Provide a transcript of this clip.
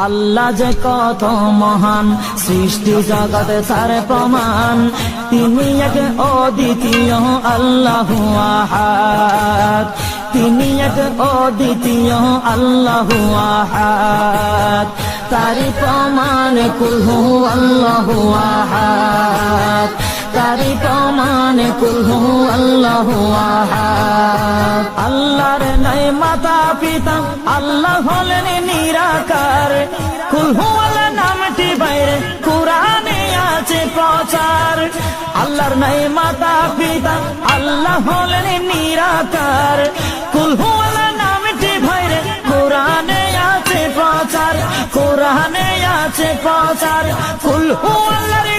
আল্লাহ যে কত মহান, সৃষ্টি জগতে তার প্রমাণ। তিনি এক অদ্বিতীয় আল্লাহু আহাদ, তিনি এক অদ্বিতীয় আল্লাহু আহাদ। তারি প্রমাণ কুল হু আল্লাহু আহাদ, তারি প্রমাণ কুল হু আল্লাহু আহাদ। আল্লাহর নাই মাতা পিতা, আল্লাহ হলেন নিরাকার। কুল হু আল্লাহ নামটি বাইরে কুরআনে আছে প্রচার। আল্লাহর নাই মাতা পিতা, আল্লাহ হলেন নিরাকার। কুল হু আল্লাহ নামটি বাইরে কুরআনে আছে প্রচার, কুরআনে আছে প্রচার। কুল হু আল্লাহর